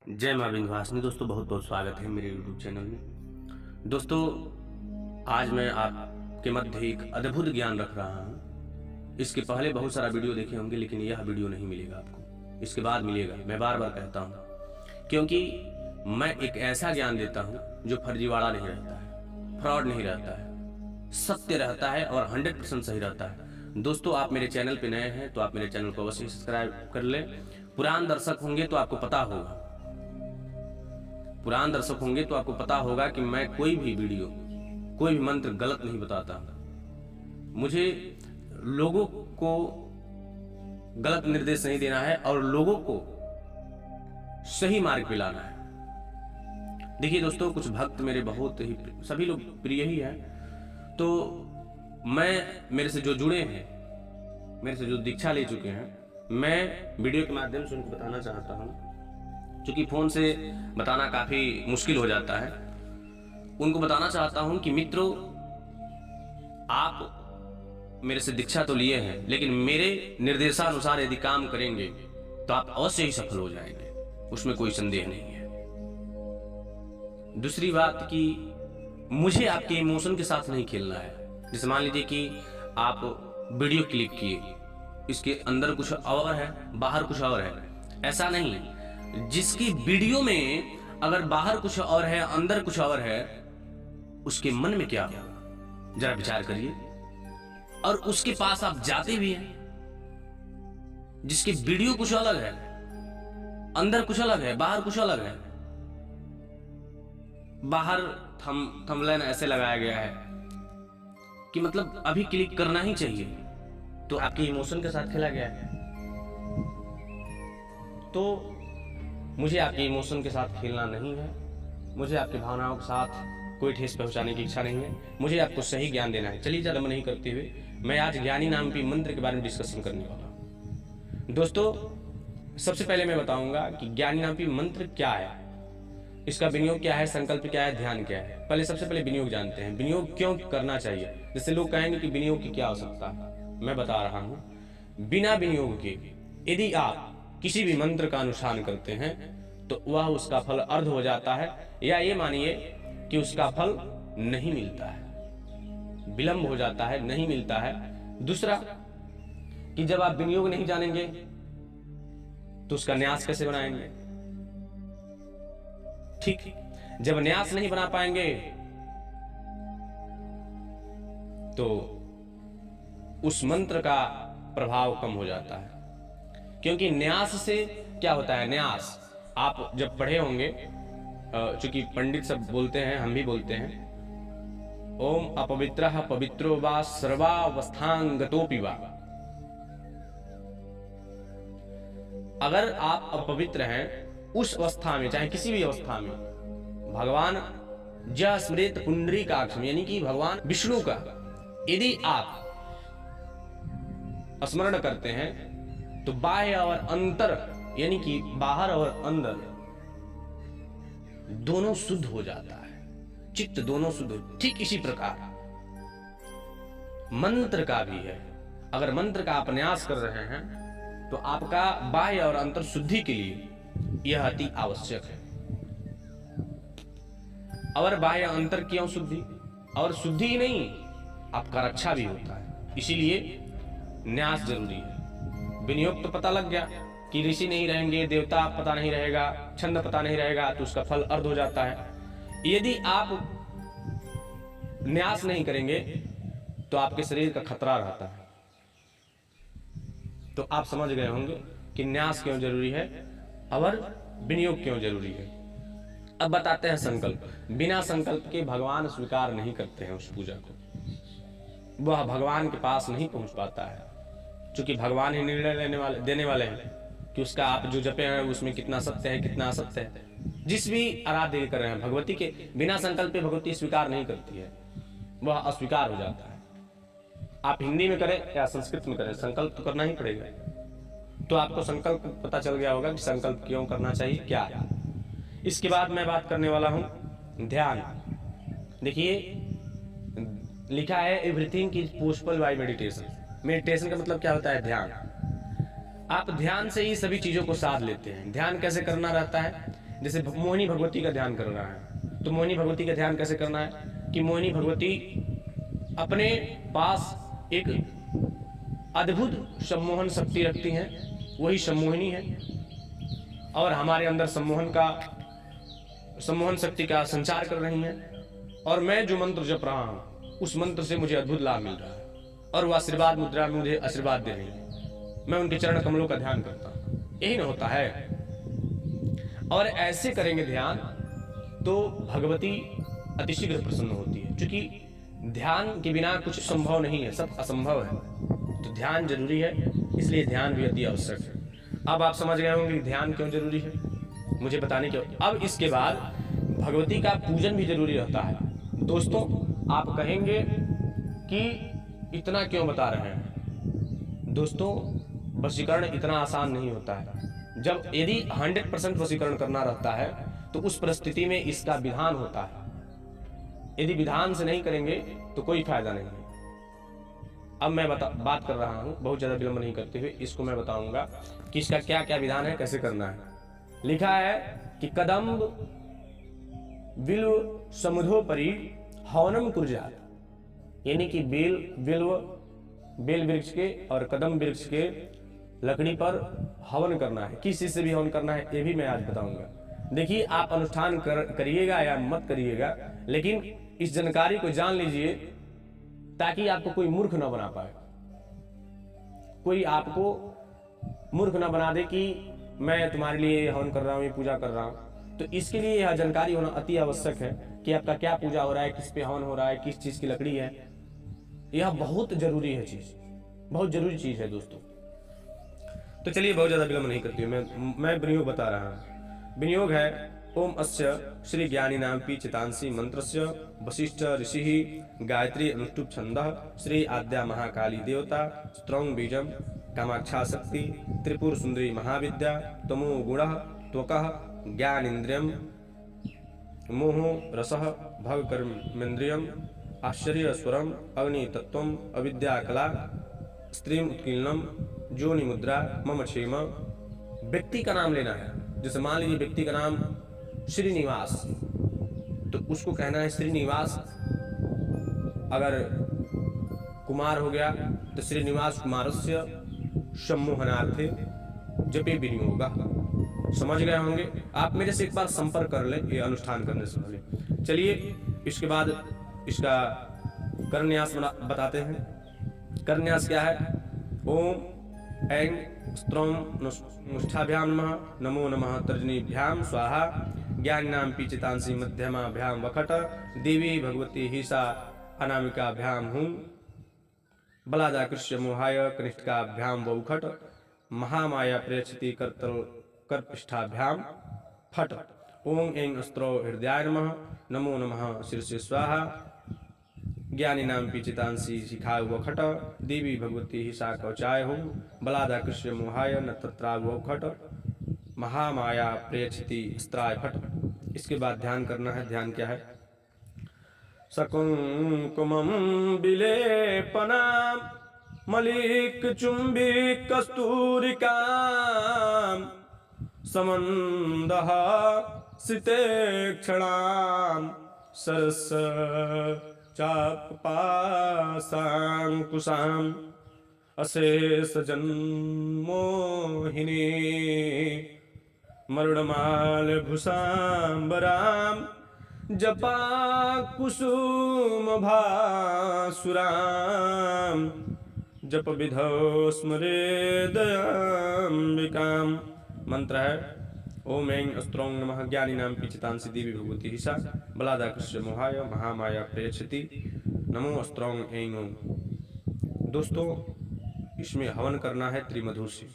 जय मां विंध्यवासिनी। दोस्तों बहुत बहुत स्वागत है मेरे YouTube चैनल में। दोस्तों आज मैं आपके मध्य एक अद्भुत ज्ञान रख रहा हूँ। इसके पहले बहुत सारा वीडियो देखे होंगे, लेकिन यह वीडियो नहीं मिलेगा आपको, इसके बाद मिलेगा। मैं बार बार कहता हूँ क्योंकि मैं एक ऐसा ज्ञान देता हूँ जो फर्जीवाड़ा नहीं रहता है, फ्रॉड नहीं रहता है, सत्य रहता है और 100% सही रहता है। दोस्तों आप मेरे चैनल पे नए हैं तो आप मेरे चैनल को अवश्य सब्सक्राइब कर लें। पुराने दर्शक होंगे तो आपको पता होगा, पुराने दर्शक होंगे तो आपको पता होगा कि मैं कोई भी वीडियो, कोई भी मंत्र गलत नहीं बताता। मुझे लोगों को गलत निर्देश नहीं देना है और लोगों को सही मार्ग पे लाना है। देखिए दोस्तों, कुछ भक्त मेरे बहुत ही, सभी लोग प्रिय ही हैं, तो मैं मेरे से जो जुड़े हैं, मेरे से जो दीक्षा ले चुके हैं, मैं वीडियो के माध्यम से उनको बताना चाहता हूँ। क्योंकि फोन से बताना काफी मुश्किल हो जाता है, उनको बताना चाहता हूं कि मित्रों, आप मेरे से दीक्षा तो लिए हैं, लेकिन मेरे निर्देशानुसार यदि काम करेंगे तो आप अवश्य ही सफल हो जाएंगे, उसमें कोई संदेह नहीं है। दूसरी बात कि मुझे आपके इमोशन के साथ नहीं खेलना है। जैसे मान लीजिए कि आप वीडियो क्लिक किए, इसके अंदर कुछ और है, बाहर कुछ और है, ऐसा नहीं। जिसकी वीडियो में अगर बाहर कुछ और है, अंदर कुछ और है, उसके मन में क्या होगा जरा विचार करिए। और उसके पास आप जाते भी हैं, जिसकी वीडियो कुछ अलग है, अंदर कुछ अलग है, बाहर कुछ अलग है। बाहर थंबनेल ऐसे लगाया गया है कि मतलब अभी क्लिक करना ही चाहिए, तो आपके इमोशन के साथ खेला गया है। तो मुझे आपके इमोशन के साथ खेलना नहीं है, मुझे आपकी भावनाओं के साथ कोई ठेस पहुंचाने की इच्छा नहीं है, मुझे आपको सही ज्ञान देना है। चलिए ज़्यादा नहीं करते हुए मैं आज ज्ञानी नाम की मंत्र के बारे में डिस्कशन करने वाला हूँ। दोस्तों सबसे पहले मैं बताऊंगा कि ज्ञानी नाम की मंत्र क्या है, इसका विनियोग क्या है, संकल्प क्या है, ध्यान क्या है। पहले सबसे पहले विनियोग जानते हैं। विनियोग क्यों करना चाहिए? जैसे लोग कहेंगे कि विनियोग की क्या आवश्यकता है, मैं बता रहा हूँ। बिना विनियोग के यदि आप किसी भी मंत्र का अनुष्ठान करते हैं तो वह उसका फल अर्ध हो जाता है, या ये मानिए कि उसका फल नहीं मिलता है, विलंब हो जाता है, नहीं मिलता है। दूसरा कि जब आप विनियोग नहीं जानेंगे तो उसका न्यास कैसे बनाएंगे? ठीक, जब न्यास नहीं बना पाएंगे तो उस मंत्र का प्रभाव कम हो जाता है। क्योंकि न्यास से क्या होता है? न्यास आप जब पढ़े होंगे, चूंकि पंडित सब बोलते हैं, हम भी बोलते हैं, ओम अपवित्रः पवित्रो वा सर्वावस्थांगतोपि वा। अगर आप अपवित्र हैं उस अवस्था में, चाहे किसी भी अवस्था में, भगवान ज स्मृत पुंडरीकाक्ष में, यानी कि भगवान विष्णु का यदि आप स्मरण करते हैं तो बाह्य और अंतर, यानी कि बाहर और अंदर दोनों शुद्ध हो जाता है, चित्त दोनों शुद्ध। ठीक इसी प्रकार मंत्र का भी है। अगर मंत्र का आप न्यास कर रहे हैं तो आपका बाह्य और अंतर शुद्धि के लिए यह अति आवश्यक है। और बाह्य अंतर क्यों शुद्धि? और शुद्धि ही नहीं, आपका रक्षा भी होता है, इसीलिए न्यास जरूरी है। विनियोग तो पता लग गया कि ऋषि नहीं रहेंगे, देवता पता नहीं रहेगा, छंद पता नहीं रहेगा, तो उसका फल अर्ध हो जाता है। यदि आप न्यास नहीं करेंगे तो आपके शरीर का खतरा रहता है। तो आप समझ गए होंगे कि न्यास क्यों जरूरी है और विनियोग क्यों जरूरी है। अब बताते हैं संकल्प। बिना संकल्प के भगवान स्वीकार नहीं करते हैं उस पूजा को, वह भगवान के पास नहीं पहुंच पाता है। क्योंकि भगवान ही निर्णय देने वाले हैं कि उसका आप जो जपे हैं उसमें कितना सत्य है, कितना असत्य है। जिस भी आराध्य कर रहे हैं भगवती के, बिना संकल्प पे भगवती स्वीकार नहीं करती है, वह अस्वीकार हो जाता है। आप हिंदी में करें या संस्कृत में करें, संकल्प तो करना ही पड़ेगा। तो आपको संकल्प पता चल गया होगा कि संकल्प क्यों करना चाहिए, क्या है। इसके बाद मैं बात करने वाला हूं ध्यान। देखिए लिखा है everything is possible by meditation. Meditation का मतलब क्या होता है? ध्यान। आप ध्यान से ही सभी चीजों को साध लेते हैं। ध्यान कैसे करना रहता है? जैसे मोहिनी भगवती का ध्यान कर रहा है, तो मोहिनी भगवती का ध्यान कैसे करना है कि मोहिनी भगवती अपने पास एक अद्भुत सम्मोहन शक्ति रखती हैं, वही सम्मोहिनी है, और हमारे अंदर सम्मोहन शक्ति का संचार कर रही हैं। और मैं जो मंत्र जप रहा हूँ उस मंत्र से मुझे अद्भुत लाभ मिल रहा है, और वह आशीर्वाद मुद्रा में मुझे आशीर्वाद दे रही है। मैं उनके चरण कमलों का ध्यान करता हूँ, यही ना होता है। और ऐसे करेंगे ध्यान तो भगवती अतिशीघ्र प्रसन्न होती है, क्योंकि ध्यान के बिना कुछ संभव नहीं है, सब असंभव है। तो ध्यान जरूरी है, इसलिए ध्यान भी अति आवश्यक है। अब आप समझ गए होंगे ध्यान क्यों जरूरी है, मुझे बताने क्यों। अब इसके बाद भगवती का पूजन भी जरूरी रहता है। दोस्तों आप कहेंगे कि इतना क्यों बता रहे हैं। दोस्तों वशीकरण इतना आसान नहीं होता है। जब यदि 100% वशीकरण करना रहता है तो उस परिस्थिति में इसका विधान होता है। यदि विधान से नहीं करेंगे तो कोई फायदा नहीं है। अब मैं बात कर रहा हूं, बहुत ज्यादा विलंब नहीं करते हुए इसको मैं बताऊंगा कि इसका क्या क्या विधान है, कैसे करना है। लिखा है कि कदम्ब बिल्व समुधोपरि हवनम कुर्जात, यानी कि बेल वृक्ष के और कदम वृक्ष के लकड़ी पर हवन करना है। किस चीज से भी हवन करना है ये भी मैं आज बताऊंगा। देखिए आप अनुष्ठान करिएगा या मत करिएगा, लेकिन इस जानकारी को जान लीजिए ताकि आपको कोई मूर्ख न बना पाए, कोई आपको मूर्ख न बना दे कि मैं तुम्हारे लिए हवन कर रहा हूँ, ये पूजा कर रहा हूँ। तो इसके लिए यह जानकारी होना अति आवश्यक है कि आपका क्या पूजा हो रहा है, किस पे हवन हो रहा है, किस चीज की लकड़ी है। यह बहुत जरूरी है, चीज बहुत जरूरी चीज है दोस्तों। तो चलिए बहुत ज्यादा विलंब नहीं करती हूँ, मैं विनियोग बता रहा हूँ। विनियोग है ओम अस्य श्री ज्ञानी नामपि चितांसी मंत्रस्य वशिष्ठ ऋषि गायत्री अनुष्टुप छंदः श्री आद्या महाकाली देवता स्त्रौंग बीजम कामाक्षा शक्ति त्रिपुर सुंदरी महाविद्या तमो गुणः त्वकः ज्ञान इंद्रियम मोहो रसः भव कर्मेन्द्रियम आश्चर्य स्वरम अग्नि तत्वम अविद्या कला स्त्रीम उत्कीर्णम जोनि मुद्रा मम क्षेम। व्यक्ति का नाम लेना है। जैसे मान लीजिए व्यक्ति का नाम श्रीनिवास, तो उसको कहना है श्रीनिवास। अगर कुमार हो गया तो श्रीनिवास कुमारस्य सम्मोहनार्थे जपे विनियोग। समझ गए होंगे आप। मेरे से एक बार संपर्क कर ले ये अनुष्ठान करने से पहले। चलिए इसके बाद इसका करन्यास बताते हैं। करन्यास क्या है? ओम ऐं स्त्रौं नुष्ठाभ्यां नमः, नमो नमः तर्जनीभ्यां स्वाहा, ज्ञानिनां पीचितांसी मध्यमाभ्यां वखट, देवी भगवती हिसा अनामिकाभ्यां हुं, बलादाकृष्य मोहाय कनिष्ठिकाभ्यां वौखट, महामाया प्रेक्षति कर्पृष्ठाभ्यां फट। ओं ऐं अस्त्रो हृदयाय नमः, नमो नमः शीर्षे स्वाहा, ज्ञानिनां पीचितांसी शिखाय वखट, देवी भगवती हिसा कवचाय हुं, बलादाकृष्य मोहाय न तत्राग वौखट, महामाया प्रेक्षति स्त्राय फट। इसके बाद ध्यान करना है। ध्यान क्या है? सकुंकुमं विलेपनां मलिक चुंबिक कस्तूरिकां समन्दः सितेक्षणां सरस चापपाशांकुशां अशेष जन्मोहिनी मरुडमाल भूषांबरां जपा कुसुम भासुरां जप विधौ स्मरे दयाम्बिकां। मंत्र है ओम ऐं अस्त्रौं नमः, ज्ञानिनां पीचितांसी देवी भगवती हिसा बलादाकृष्य मोहाय महामाया प्रेक्षति, नमो अस्त्रौं ऐं ओम। दोस्तों इसमें हवन करना है त्रिमधुर से।